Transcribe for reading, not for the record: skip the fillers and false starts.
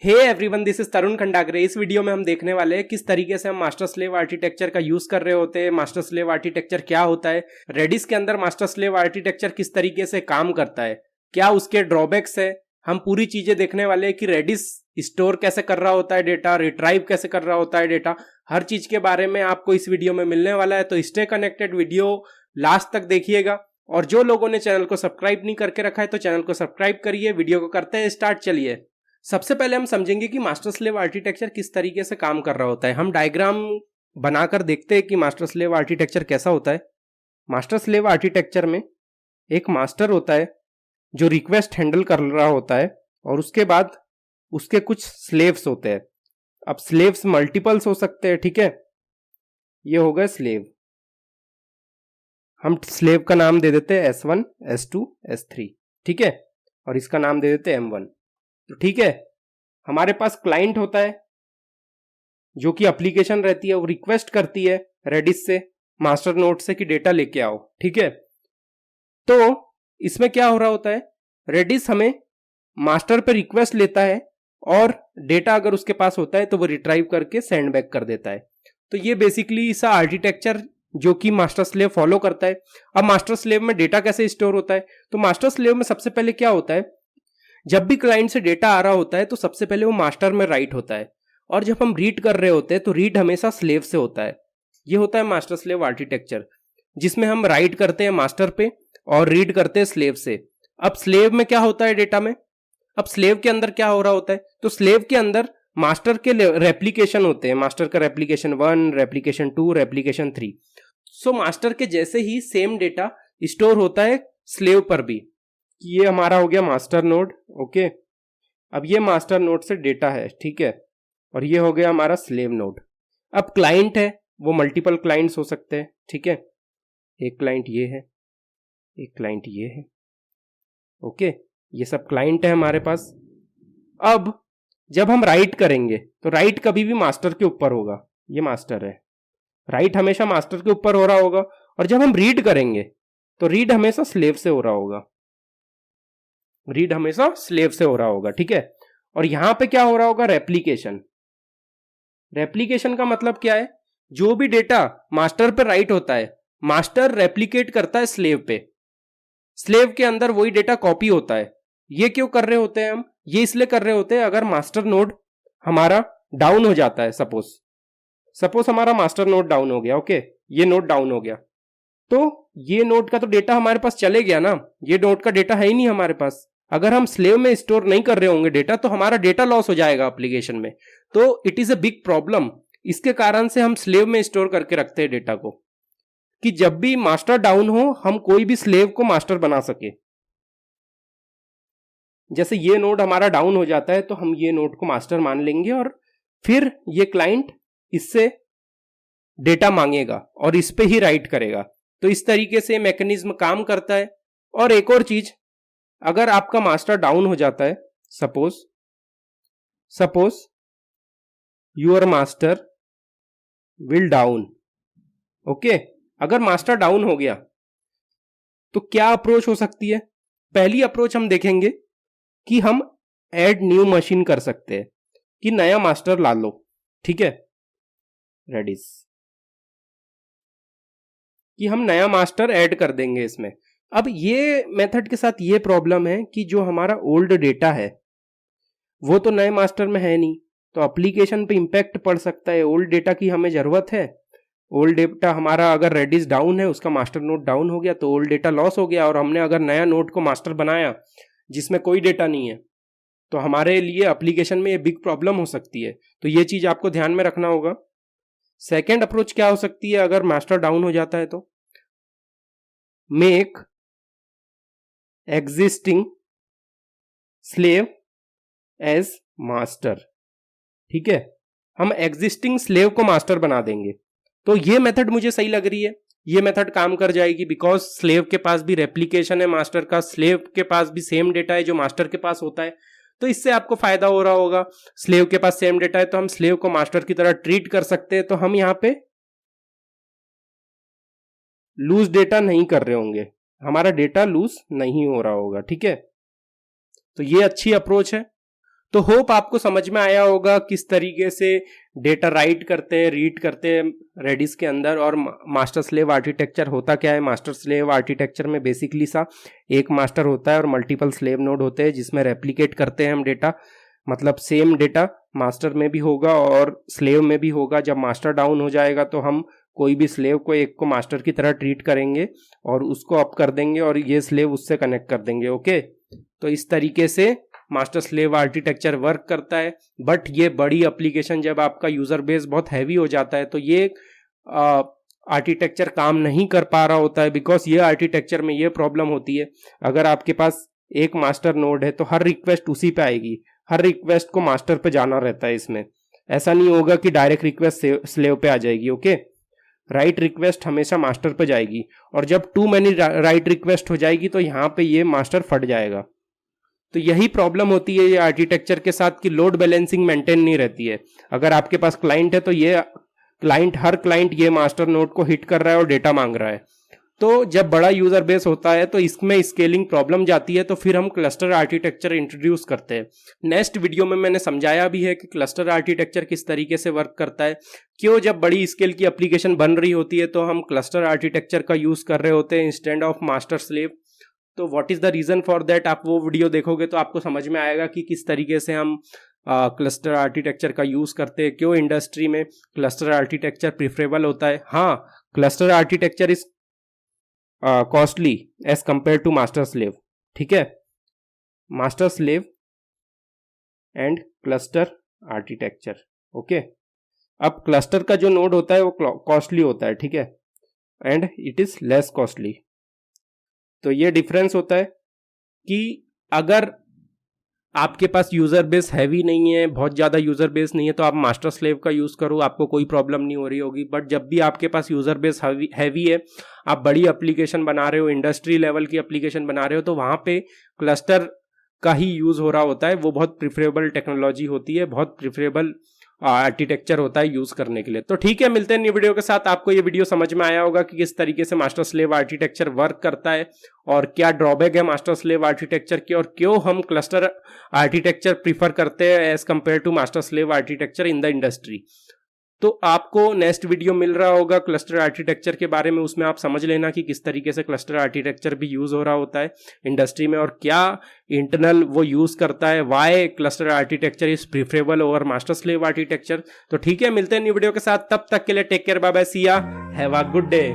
Hey everyone, this is तरुण खंडागरे। इस video में हम देखने वाले हैं किस तरीके से हम मास्टर स्लेव आर्किटेक्चर का यूज कर रहे होते हैं, मास्टर स्लेव आर्किटेक्चर क्या होता है, रेडिस के अंदर मास्टर स्लेव आर्किटेक्चर किस तरीके से काम करता है, क्या उसके ड्रॉबैक्स है। हम पूरी चीजें देखने वाले हैं कि रेडिस स्टोर कैसे कर रहा होता है डेटा, रिट्राइव कैसे कर रहा होता है डेटा, हर चीज के बारे में आपको इस वीडियो में मिलने वाला है। तो स्टे कनेक्टेड, वीडियो लास्ट तक देखिएगा। और जो लोगों ने चैनल को सब्सक्राइब नहीं करके रखा है तो चैनल को सब्सक्राइब करिए। वीडियो को करते हैं स्टार्ट। चलिए, सबसे पहले हम समझेंगे कि मास्टर स्लेव आर्किटेक्चर किस तरीके से काम कर रहा होता है। हम डायग्राम बनाकर देखते हैं कि मास्टर स्लेव आर्किटेक्चर कैसा होता है। मास्टर स्लेव आर्किटेक्चर में एक मास्टर होता है जो रिक्वेस्ट हैंडल कर रहा होता है, और उसके बाद उसके कुछ स्लेव्स होते हैं। अब स्लेव्स मल्टीपल्स हो सकते हैं, ठीक है। ये हो गए स्लेव। हम स्लेव का नाम दे देते हैं S1, S2, S3, ठीक है, और इसका नाम दे देते हैं M1। तो ठीक है, हमारे पास क्लाइंट होता है जो कि एप्लीकेशन रहती है, वो रिक्वेस्ट करती है रेडिस से, मास्टर नोड से कि डेटा लेके आओ, ठीक है। तो इसमें क्या हो रहा होता है, रेडिस हमें मास्टर पे रिक्वेस्ट लेता है और डेटा अगर उसके पास होता है तो वो रिट्राइव करके सेंड बैक कर देता है। तो ये बेसिकली इसका आर्किटेक्चर जो कि मास्टर स्लेव फॉलो करता है। अब मास्टर स्लेव में डेटा कैसे स्टोर होता है, तो मास्टर स्लेव में सबसे पहले क्या होता है, जब भी क्लाइंट से डेटा आ रहा होता है तो सबसे पहले वो मास्टर में राइट होता है, और जब हम रीड कर रहे होते हैं तो रीड हमेशा स्लेव से होता है। ये होता है मास्टर स्लेव आर्किटेक्चर, जिसमें हम राइट करते हैं मास्टर पे और रीड करते हैं स्लेव से। अब स्लेव में क्या होता है डेटा में, अब स्लेव के अंदर क्या हो रहा होता है, तो स्लेव के अंदर मास्टर के रेप्लीकेशन होते हैं। मास्टर का replication 1, replication 2, replication 3। So master के जैसे ही सेम डेटा स्टोर होता है स्लेव पर भी। ये हमारा हो गया मास्टर नोड, ओके। अब ये मास्टर नोड से डेटा है, ठीक है, और ये हो गया हमारा स्लेव नोड। अब क्लाइंट है, वो मल्टीपल क्लाइंट्स हो सकते हैं, ठीक है। एक क्लाइंट ये है, एक क्लाइंट ये है, ओके। ये सब क्लाइंट है हमारे पास। अब जब हम राइट करेंगे तो राइट कभी भी मास्टर के ऊपर होगा, ये मास्टर है, राइट हमेशा मास्टर के ऊपर हो रहा होगा। और जब हम रीड करेंगे तो रीड हमेशा स्लेव से हो रहा होगा, रीड हमेशा स्लेव से हो रहा होगा, ठीक है। और यहां पे क्या हो रहा होगा, रेप्लीकेशन। रेप्लीकेशन का मतलब क्या है, जो भी डेटा मास्टर पे राइट होता है, मास्टर रेप्लीकेट करता है स्लेव पे, स्लेव के अंदर वही डेटा कॉपी होता है। ये क्यों कर रहे होते हैं हम, ये इसलिए कर रहे होते हैं अगर मास्टर नोड हमारा डाउन हो जाता है, सपोज हमारा मास्टर नोड डाउन हो गया, ओके, ये नोड डाउन हो गया, तो ये नोड का तो डेटा हमारे पास चले गया ना, ये नोड का डेटा है ही नहीं हमारे पास। अगर हम स्लेव में स्टोर नहीं कर रहे होंगे डेटा तो हमारा डेटा लॉस हो जाएगा एप्लीकेशन में। तो it is a big problem. इसके कारण से हम स्लेव में स्टोर करके रखते हैं डेटा को, कि जब भी मास्टर डाउन हो हम कोई भी स्लेव को मास्टर बना सके। जैसे ये नोड हमारा डाउन हो जाता है तो हम ये नोड को मास्टर मान लेंगे, और फिर ये क्लाइंट इससे डेटा मांगेगा और इस पे ही राइट करेगा। तो इस तरीके से मैकेनिज्म काम करता है। और एक और चीज, अगर आपका मास्टर डाउन हो जाता है, suppose your master will down, okay, अगर मास्टर डाउन हो गया तो क्या अप्रोच हो सकती है। पहली अप्रोच हम देखेंगे कि हम ऐड न्यू मशीन कर सकते हैं, कि नया मास्टर ला लो, ठीक है, रेडिस, कि हम नया मास्टर ऐड कर देंगे इसमें। अब ये मेथड के साथ ये प्रॉब्लम है कि जो हमारा ओल्ड डेटा है वो तो नए मास्टर में है नहीं, तो एप्लीकेशन पे इंपैक्ट पड़ सकता है। ओल्ड डेटा की हमें जरूरत है, ओल्ड डेटा हमारा अगर रेडिस डाउन है, उसका मास्टर नोड डाउन हो गया तो ओल्ड डेटा लॉस हो गया, और हमने अगर नया नोड को मास्टर बनाया जिसमें कोई डेटा नहीं है तो हमारे लिए एप्लीकेशन में ये बिग प्रॉब्लम हो सकती है। तो ये चीज आपको ध्यान में रखना होगा। सेकेंड अप्रोच क्या हो सकती है अगर मास्टर डाउन हो जाता है, तो make existing slave as master, ठीक है, हम एग्जिस्टिंग स्लेव को मास्टर बना देंगे। तो ये मेथड मुझे सही लग रही है, ये मेथड काम कर जाएगी, बिकॉज स्लेव के पास भी रेप्लीकेशन है मास्टर का, स्लेव के पास भी सेम डेटा है जो मास्टर के पास होता है। तो इससे आपको फायदा हो रहा होगा। स्लेव के पास सेम डेटा है तो हम स्लेव को मास्टर की तरह ट्रीट कर सकते हैं, तो हम यहां पे लूज डेटा नहीं कर रहे होंगे, हमारा डेटा लूज नहीं हो रहा होगा, ठीक है। तो ये अच्छी अप्रोच है। तो होप आपको समझ में आया होगा किस तरीके से डेटा राइट करते हैं, रीड करते हैं रेडिस के अंदर, और मास्टर स्लेव आर्किटेक्चर होता क्या है। मास्टर स्लेव आर्किटेक्चर में बेसिकली एक मास्टर होता है और मल्टीपल स्लेव नोड होते हैं जिसमें रेप्लिकेट करते हैं हम डेटा, मतलब सेम डेटा मास्टर में भी होगा और स्लेव में भी होगा। जब मास्टर डाउन हो जाएगा तो हम कोई भी स्लेव को एक को मास्टर की तरह ट्रीट करेंगे और उसको अप कर देंगे और ये स्लेव उससे कनेक्ट कर देंगे। ओके, तो इस तरीके से मास्टर स्लेव आर्किटेक्चर वर्क करता है। बट ये बड़ी एप्लीकेशन, जब आपका यूजर बेस बहुत हैवी हो जाता है तो ये आर्किटेक्चर काम नहीं कर पा रहा होता है, बिकॉज ये आर्किटेक्चर में ये प्रॉब्लम होती है, अगर आपके पास एक मास्टर नोड है तो हर रिक्वेस्ट उसी पे आएगी, हर रिक्वेस्ट को मास्टर पे जाना रहता है। इसमें ऐसा नहीं होगा कि डायरेक्ट रिक्वेस्ट स्लेव पे आ जाएगी। ओके, राइट रिक्वेस्ट हमेशा मास्टर पे जाएगी, और जब टू मैनी राइट रिक्वेस्ट हो जाएगी तो यहाँ पे ये मास्टर फट जाएगा। तो यही प्रॉब्लम होती है ये आर्किटेक्चर के साथ कि लोड बैलेंसिंग मेंटेन नहीं रहती है। अगर आपके पास क्लाइंट है तो ये क्लाइंट, हर क्लाइंट ये मास्टर नोड को हिट कर रहा है और डेटा मांग रहा है। तो जब बड़ा यूजर बेस होता है तो इसमें स्केलिंग प्रॉब्लम जाती है, तो फिर हम क्लस्टर आर्किटेक्चर इंट्रोड्यूस करते हैं। नेक्स्ट वीडियो में मैंने समझाया भी है कि क्लस्टर आर्किटेक्चर किस तरीके से वर्क करता है, क्यों जब बड़ी स्केल की एप्लीकेशन बन रही होती है तो हम क्लस्टर आर्किटेक्चर का यूज कर रहे होते हैं इंस्टेड ऑफ मास्टर स्लेव। तो what is the reason for that, आप वो वीडियो देखोगे तो आपको समझ में आएगा कि किस तरीके से हम क्लस्टर आर्किटेक्चर का यूज करते हैं, क्यों इंडस्ट्री में क्लस्टर आर्किटेक्चर प्रिफरेबल होता है। हाँ, cluster architecture is costly as compare to master slave. ठीक है, master slave and cluster architecture. Okay, अब क्लस्टर का जो नोड होता है वो कॉस्टली होता है, ठीक है, and it is less costly. तो ये डिफरेंस होता है कि अगर आपके पास यूजर बेस हैवी नहीं है, बहुत ज्यादा यूजर बेस नहीं है, तो आप मास्टर स्लेव का यूज करो, आपको कोई प्रॉब्लम नहीं हो रही होगी। बट जब भी आपके पास यूजर बेस हैवी है, आप बड़ी एप्लीकेशन बना रहे हो, इंडस्ट्री लेवल की एप्लीकेशन बना रहे हो, तो वहां पे क्लस्टर का ही यूज हो रहा होता है। वो बहुत प्रिफरेबल टेक्नोलॉजी होती है, बहुत प्रिफरेबल आर्किटेक्चर होता है यूज करने के लिए। तो ठीक है, मिलते हैं नई वीडियो के साथ। आपको ये वीडियो समझ में आया होगा कि किस तरीके से मास्टर स्लेव आर्किटेक्चर वर्क करता है और क्या ड्रॉबैक है मास्टर स्लेव आर्किटेक्चर की, और क्यों हम क्लस्टर आर्किटेक्चर प्रीफर करते हैं as compare to master slave architecture in the industry. तो आपको नेक्स्ट वीडियो मिल रहा होगा क्लस्टर आर्किटेक्चर के बारे में, उसमें आप समझ लेना कि किस तरीके से क्लस्टर आर्किटेक्चर भी यूज हो रहा होता है इंडस्ट्री में और क्या इंटरनल वो यूज करता है, why cluster architecture is preferable over master slave architecture. तो ठीक है, मिलते हैं न्यू वीडियो के साथ, तब तक के लिए टेक केयर, बाय बाय, सी या, हैव अ गुड डे।